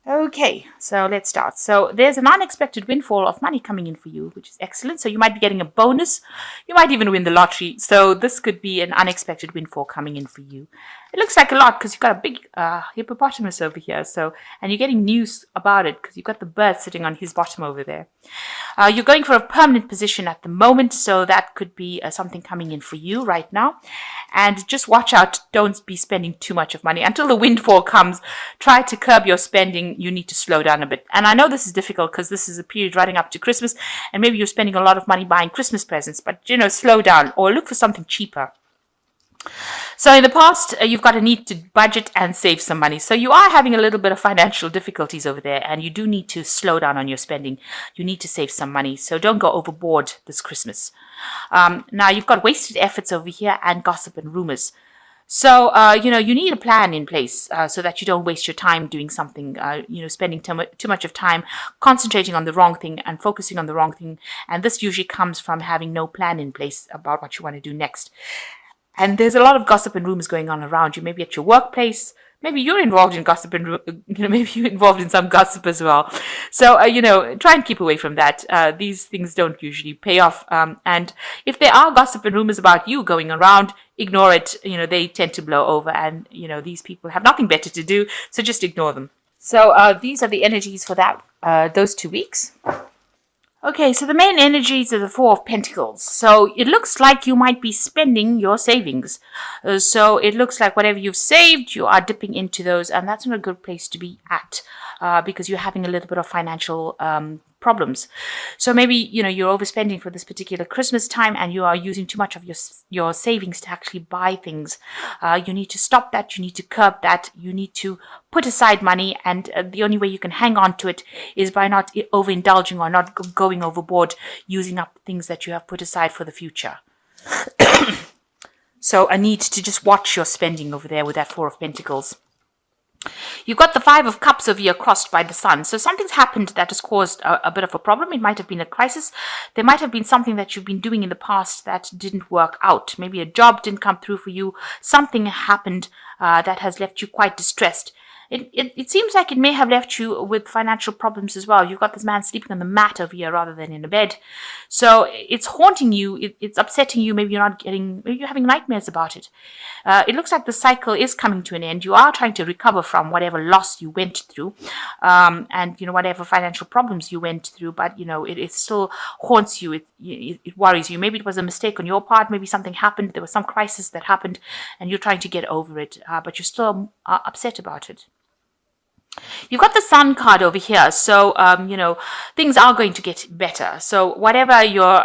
Okay, so let's start. So there's an unexpected windfall of money coming in for you, which is excellent. So you might be getting a bonus. You might even win the lottery. So this could be an unexpected windfall coming in for you. It looks like a lot because you've got a big hippopotamus over here. So, and you're getting news about it because you've got the bird sitting on his bottom over there. You're going for a permanent position at the moment, so that could be something coming in for you right now. And just watch out, don't be spending too much of money. Until the windfall comes, try to curb your spending. You need to slow down a bit. And I know this is difficult because this is a period running up to Christmas, and maybe you're spending a lot of money buying Christmas presents, but slow down or look for something cheaper. So in the past, you've got a need to budget and save some money. So you are having a little bit of financial difficulties over there, and you do need to slow down on your spending. You need to save some money. So don't go overboard this Christmas. Now you've got wasted efforts over here and gossip and rumors. So, you need a plan in place so that you don't waste your time doing something, spending too much of time concentrating on the wrong thing and focusing on the wrong thing. And this usually comes from having no plan in place about what you want to do next. And there's a lot of gossip and rumors going on around you, maybe at your workplace. Maybe you're involved in gossip and, maybe you're involved in some gossip as well. So, try and keep away from that. These things don't usually pay off. And if there are gossip and rumors about you going around, ignore it. They tend to blow over and, these people have nothing better to do. So just ignore them. So, these are the energies for those 2 weeks. Okay, so the main energies are the Four of Pentacles. So it looks like you might be spending your savings. So it looks like whatever you've saved, you are dipping into those, and that's not a good place to be at because you're having a little bit of financial problems. So maybe, you're overspending for this particular Christmas time and you are using too much of your savings to actually buy things. You need to stop that. You need to curb that. You need to put aside money. And the only way you can hang on to it is by not overindulging or not going overboard, using up things that you have put aside for the future. So I need to just watch your spending over there with that Four of Pentacles. You've got the Five of Cups over here crossed by the Sun. So something's happened that has caused a bit of a problem. It might have been a crisis. There might have been something that you've been doing in the past that didn't work out. Maybe a job didn't come through for you. Something happened that has left you quite distressed. It seems like it may have left you with financial problems as well. You've got this man sleeping on the mat over here rather than in a bed. So it's haunting you. It's upsetting you. Maybe you're having nightmares about it. It looks like the cycle is coming to an end. You are trying to recover from whatever loss you went through, and whatever financial problems you went through. But it still haunts you. It worries you. Maybe it was a mistake on your part. Maybe something happened. There was some crisis that happened, and you're trying to get over it. But you're still upset about it. You've got the Sun card over here, so things are going to get better. So whatever your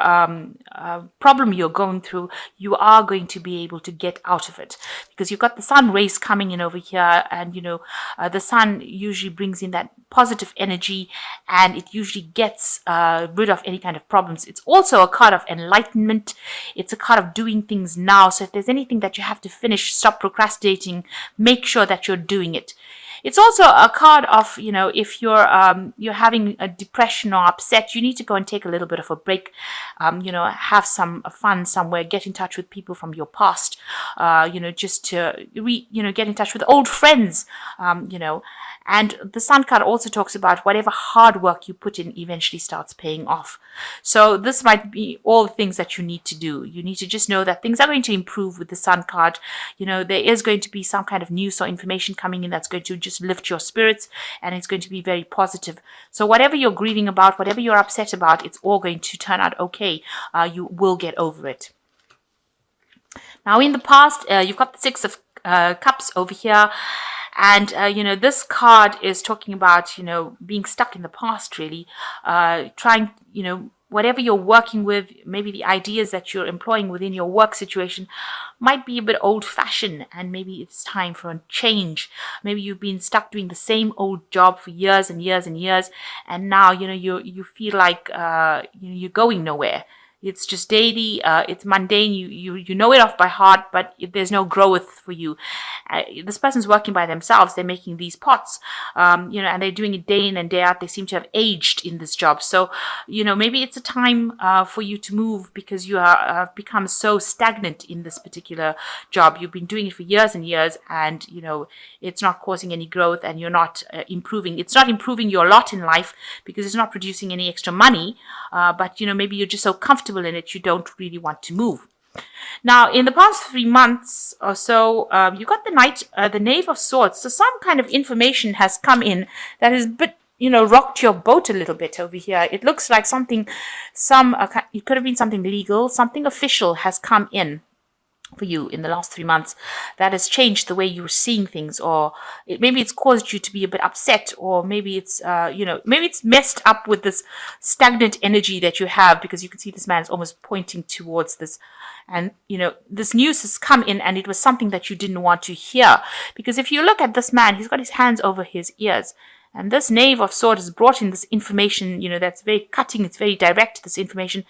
problem you're going through, you are going to be able to get out of it because you've got the Sun rays coming in over here, and the Sun usually brings in that positive energy, and it usually gets rid of any kind of problems. It's also a card of enlightenment. It's a card of doing things now. So if there's anything that you have to finish, stop procrastinating. Make sure that you're doing it. It's also a card of, if you're having a depression or upset, you need to go and take a little bit of a break, have some fun somewhere, get in touch with people from your past, just to, get in touch with old friends, And the Sun card also talks about whatever hard work you put in eventually starts paying off. So this might be all the things that you need to do. You need to just know that things are going to improve with the Sun card. There is going to be some kind of news or information coming in that's going to just lift your spirits, and it's going to be very positive. So whatever you're grieving about, whatever you're upset about, it's all going to turn out okay. You will get over it. Now, in the past, you've got the Six of Cups over here. And, this card is talking about, being stuck in the past, really, trying, whatever you're working with, maybe the ideas that you're employing within your work situation might be a bit old-fashioned, and maybe it's time for a change. Maybe you've been stuck doing the same old job for years and years and years, and now, you feel like, you're going nowhere. It's just daily. It's mundane. You know it off by heart, but there's no growth for you. This person's working by themselves. They're making these pots, and they're doing it day in and day out. They seem to have aged in this job. So, maybe it's a time for you to move because you have become so stagnant in this particular job. You've been doing it for years and years, and it's not causing any growth, and you're not improving. It's not improving your lot in life because it's not producing any extra money. But maybe you're just so comfortable in it, you don't really want to move. Now, in the past 3 months or so, you got the Knave of Swords. So some kind of information has come in that has rocked your boat a little bit over here. It looks like it could have been something legal, something official has come in for you in the last 3 months that has changed the way you're seeing things, or maybe it's caused you to be a bit upset, or maybe it's maybe it's messed up with this stagnant energy that you have, because you can see this man is almost pointing towards this, and this news has come in, and it was something that you didn't want to hear, because if you look at this man, he's got his hands over his ears. And this Knave of Swords has brought in this information, that's very cutting, it's very direct, this information,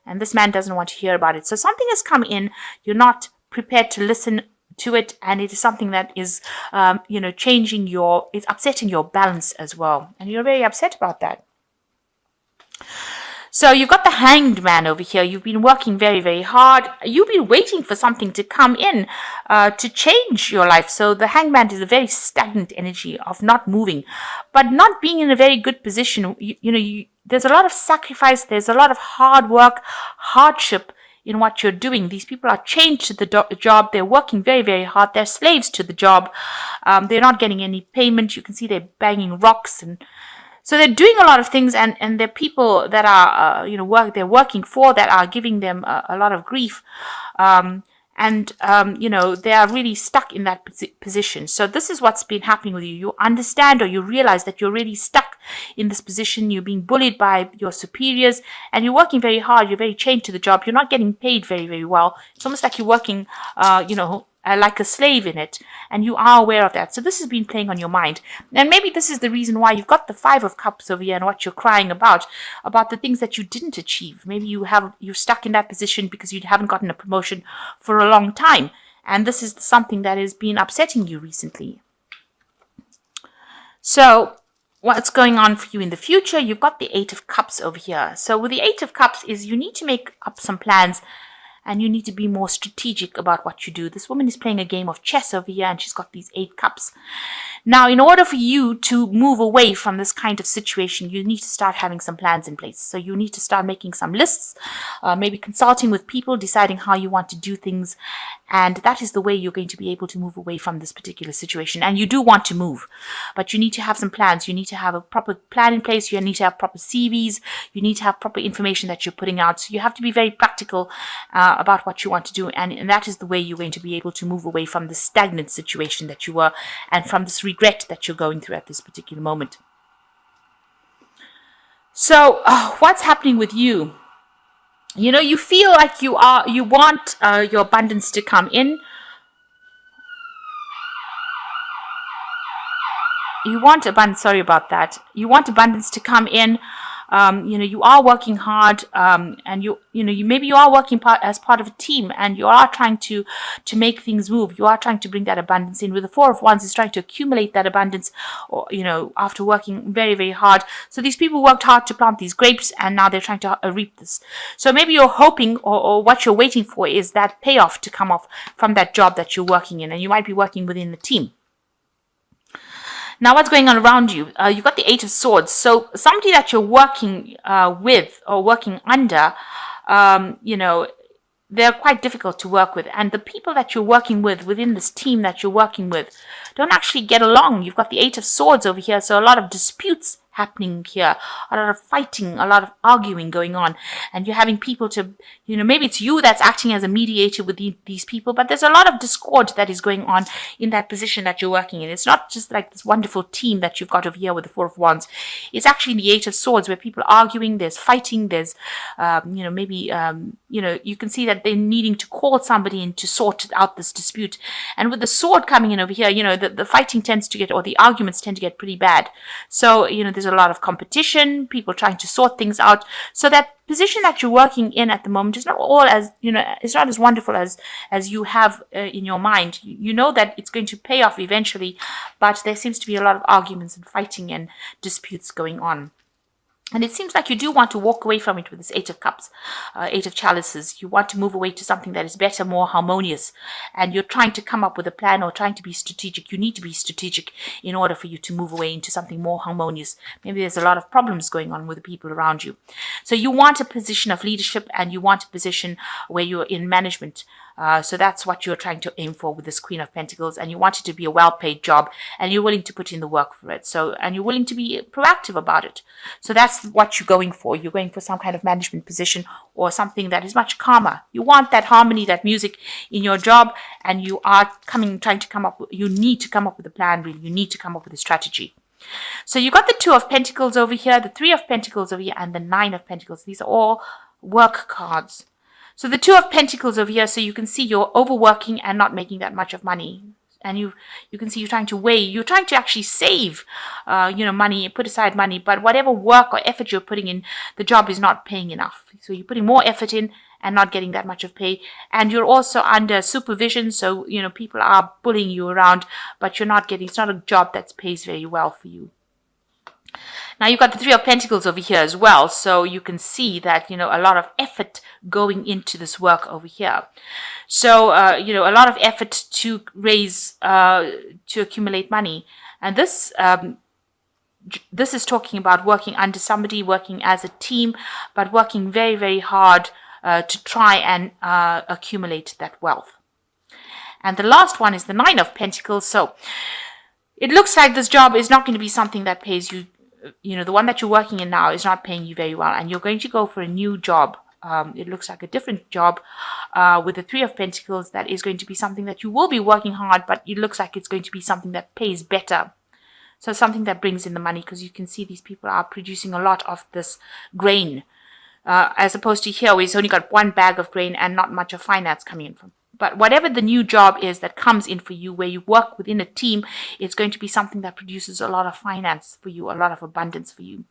and this man doesn't want to hear about it. So something has come in, you're not prepared to listen to it, and it is something that is, it's upsetting your balance as well, and you're very upset about that. So you've got the Hanged Man over here. You've been working very, very hard. You've been waiting for something to come in to change your life. So the Hanged Man is a very stagnant energy of not moving, but not being in a very good position. There's a lot of sacrifice. There's a lot of hard work, hardship in what you're doing. These people are chained to the job. They're working very, very hard. They're slaves to the job. They're not getting any payment. You can see they're banging rocks, and so they're doing a lot of things, and there are people that are, they're working for that are giving them a lot of grief. They are really stuck in that position. So this is what's been happening with you. You understand, or you realize that you're really stuck in this position. You're being bullied by your superiors, and you're working very hard. You're very chained to the job. You're not getting paid very, very well. It's almost like you're working, like a slave in it, and you are aware of that. So this has been playing on your mind, and maybe this is the reason why you've got the Five of Cups over here, and what you're crying about the things that you didn't achieve. Maybe you're stuck in that position because you haven't gotten a promotion for a long time, and this is something that has been upsetting you recently. So what's going on for you in the future? You've got the Eight of Cups over here. So with the Eight of Cups is you need to make up some plans, and you need to be more strategic about what you do. This woman is playing a game of chess over here, and she's got these 8 cups. Now, in order for you to move away from this kind of situation, you need to start having some plans in place. So you need to start making some lists, maybe consulting with people, deciding how you want to do things. And that is the way you're going to be able to move away from this particular situation. And you do want to move, but you need to have some plans. You need to have a proper plan in place. You need to have proper CVs. You need to have proper information that you're putting out. So you have to be very practical about what you want to do. And that is the way you're going to be able to move away from the stagnant situation that you were, and from this regret that you're going through at this particular moment. So what's happening with you? You feel like you want your abundance to come in. You want abundance, sorry about that. You want abundance to come in. You are working hard, and maybe you are working as part of a team, and you are trying to make things move. You are trying to bring that abundance in. With the Four of Wands, is trying to accumulate that abundance, or after working very, very hard. So these people worked hard to plant these grapes, and now they're trying to reap this. So maybe you're hoping, or what you're waiting for, is that payoff to come off from that job that you're working in, and you might be working within the team. Now, what's going on around you? You've got the Eight of Swords. So somebody that you're working with or working under, they're quite difficult to work with. And the people that you're working with within this team that you're working with don't actually get along. You've got the Eight of Swords over here. So a lot of disputes happening here, a lot of fighting, a lot of arguing going on, and you're having people to, maybe it's you that's acting as a mediator with these people, but there's a lot of discord that is going on in that position that you're working in. It's not just like this wonderful team that you've got over here with the Four of Wands. It's actually the Eight of Swords, where people are arguing, there's fighting, there's, you can see that they're needing to call somebody in to sort out this dispute. And with the sword coming in over here, the fighting tends to get, or the arguments tend to get pretty bad. So, there's a lot of competition, people trying to sort things out. So that position that you're working in at the moment is not all as, it's not as wonderful as you have in your mind. You know that it's going to pay off eventually, but there seems to be a lot of arguments and fighting and disputes going on. And it seems like you do want to walk away from it with this Eight of Cups, Eight of Chalices. You want to move away to something that is better, more harmonious. And you're trying to come up with a plan or trying to be strategic. You need to be strategic in order for you to move away into something more harmonious. Maybe there's a lot of problems going on with the people around you. So you want a position of leadership, and you want a position where you're in management. So that's what you're trying to aim for with this Queen of Pentacles, and you want it to be a well-paid job, and you're willing to put in the work for it. And you're willing to be proactive about it. So that's what you're going for. You're going for some kind of management position or something that is much calmer. You want that harmony, that music in your job, and you are you need to come up with a plan, really. You need to come up with a strategy. So you got the Two of Pentacles over here, the Three of Pentacles over here, and the Nine of Pentacles. These are all work cards. So the Two of Pentacles over here, so you can see you're overworking and not making that much of money. And you can see you're trying to actually save, money, put aside money. But whatever work or effort you're putting in, the job is not paying enough. So you're putting more effort in and not getting that much of pay. And you're also under supervision. So, people are bullying you around, but it's not a job that pays very well for you. Now you've got the Three of Pentacles over here as well. So you can see that, a lot of effort going into this work over here. So, a lot of effort to to accumulate money. And this is talking about working under somebody, working as a team, but working very, very hard to try and accumulate that wealth. And the last one is the Nine of Pentacles. So it looks like this job is not going to be something that pays you. The one that you're working in now is not paying you very well, and you're going to go for a new job. It looks like a different job with the Three of Pentacles that is going to be something that you will be working hard, but it looks like it's going to be something that pays better. So something that brings in the money, because you can see these people are producing a lot of this grain, as opposed to here where it's only got one bag of grain and not much of finance coming in from. But whatever the new job is that comes in for you, where you work within a team, it's going to be something that produces a lot of finance for you, a lot of abundance for you.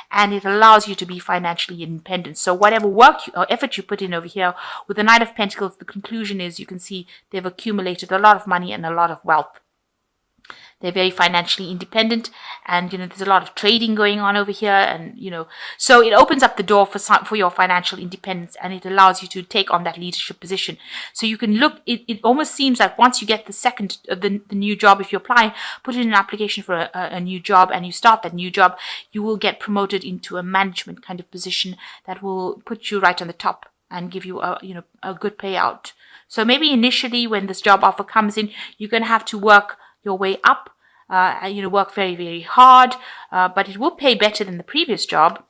And it allows you to be financially independent. So whatever work or effort you put in over here, with the Knight of Pentacles, the conclusion is you can see they've accumulated a lot of money and a lot of wealth. They're very financially independent, and there's a lot of trading going on over here, and so it opens up the door for your financial independence, and it allows you to take on that leadership position. So you can look. It almost seems like once you get the new job, if you apply, put in an application for a new job, and you start that new job, you will get promoted into a management kind of position that will put you right on the top and give you a good payout. So maybe initially when this job offer comes in, you're going to have to work your way up, work very, very hard, but it will pay better than the previous job,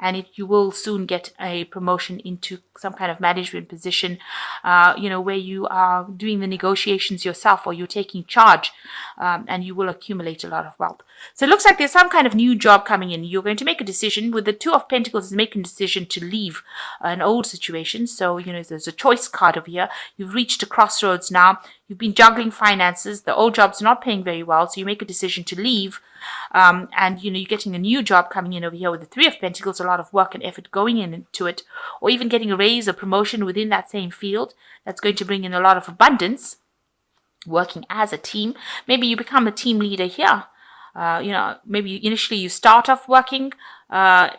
and you will soon get a promotion into some kind of management position, where you are doing the negotiations yourself, or you're taking charge, and you will accumulate a lot of wealth. So it looks like there's some kind of new job coming in. You're going to make a decision. With the Two of Pentacles, is making a decision to leave an old situation. So, there's a choice card over here. You've reached a crossroads now. You've been juggling finances. The old job's not paying very well, so you make a decision to leave. And you're getting a new job coming in over here with the Three of Pentacles, a lot of work and effort going into it, or even getting a raise or promotion within that same field. That's going to bring in a lot of abundance. Working as a team. Maybe you become a team leader here. Maybe initially you start off working, and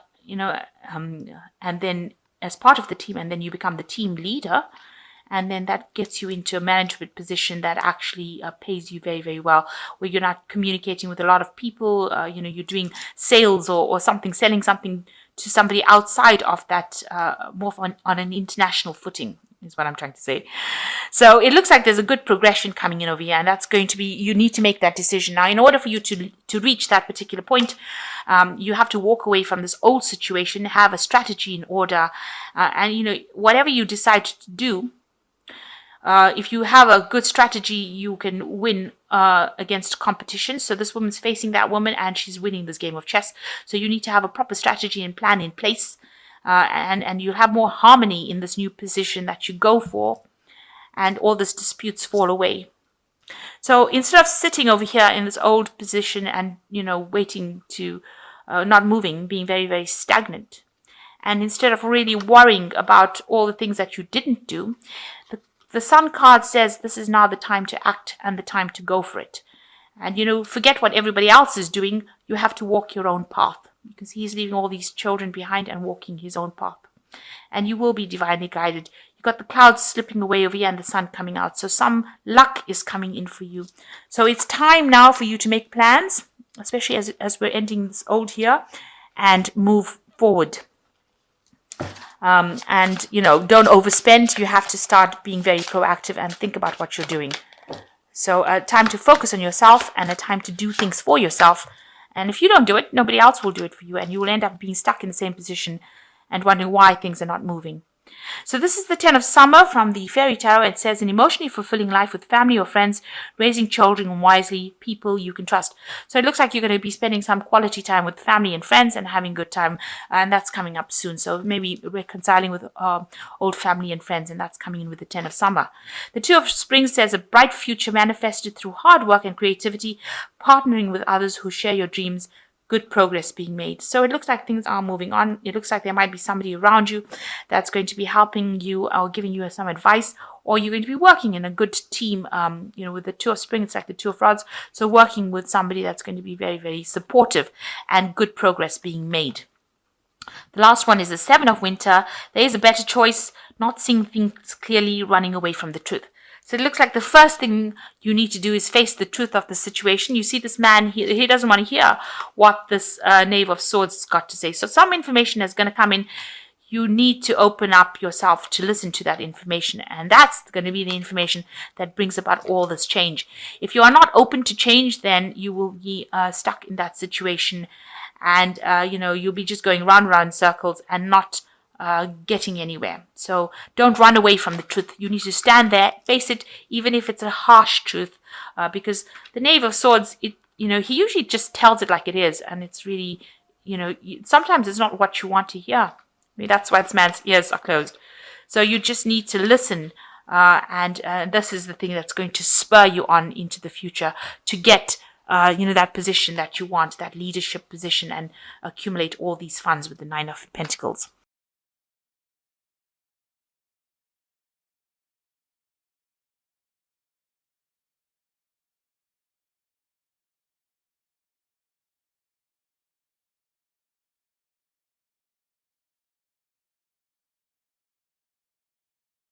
then as part of the team, and then you become the team leader. And then that gets you into a management position that actually pays you very, very well, where you're not communicating with a lot of people. You're doing sales or something, selling something to somebody outside of that, more on an international footing, is what I'm trying to say. So it looks like there's a good progression coming in over here, and that's going to be, you need to make that decision. Now, in order for you to reach that particular point, you have to walk away from this old situation, have a strategy in order, and whatever you decide to do, if you have a good strategy, you can win against competition. So this woman's facing that woman, and she's winning this game of chess. So you need to have a proper strategy and plan in place, and you'll have more harmony in this new position that you go for, and all these disputes fall away. So instead of sitting over here in this old position and waiting to not moving, being very, very stagnant. And instead of really worrying about all the things that you didn't do, the Sun card says this is now the time to act and the time to go for it. And, forget what everybody else is doing. You have to walk your own path. Because he's leaving all these children behind and walking his own path. And you will be divinely guided. You've got the clouds slipping away over here and the sun coming out. So some luck is coming in for you. So it's time now for you to make plans, especially as we're ending this old year, and move forward. Don't overspend. You have to start being very proactive and think about what you're doing. So a time to focus on yourself and a time to do things for yourself. And if you don't do it, nobody else will do it for you. And you will end up being stuck in the same position and wondering why things are not moving. So this is the 10 of Summer from the Fairy Tarot. It says, an emotionally fulfilling life with family or friends, raising children wisely, people you can trust. So it looks like you're going to be spending some quality time with family and friends and having a good time. And that's coming up soon. So maybe reconciling with old family and friends. And that's coming in with the 10 of Summer. The 2 of Spring says, a bright future manifested through hard work and creativity, partnering with others who share your dreams, good progress being made. So it looks like things are moving on. It looks like there might be somebody around you that's going to be helping you or giving you some advice, or you're going to be working in a good team. With the 2 of Spring, it's like the 2 of Rods. So working with somebody that's going to be very, very supportive and good progress being made. The last one is the 7 of Winter. There is a better choice, not seeing things clearly, running away from the truth. So it looks like the first thing you need to do is face the truth of the situation. You see this man, he doesn't want to hear what this Knave of Swords has got to say. So some information is going to come in. You need to open up yourself to listen to that information. And that's going to be the information that brings about all this change. If you are not open to change, then you will be stuck in that situation. And, you'll be just going round and round in circles and not getting anywhere. So don't run away from the truth. You need to stand there, face it, even if it's a harsh truth, because the Knave of Swords, he usually just tells it like it is, and it's really, sometimes it's not what you want to hear. I mean, that's why this man's ears are closed. So you just need to listen, and this is the thing that's going to spur you on into the future to get that position that you want, that leadership position, and accumulate all these funds with the 9 of Pentacles.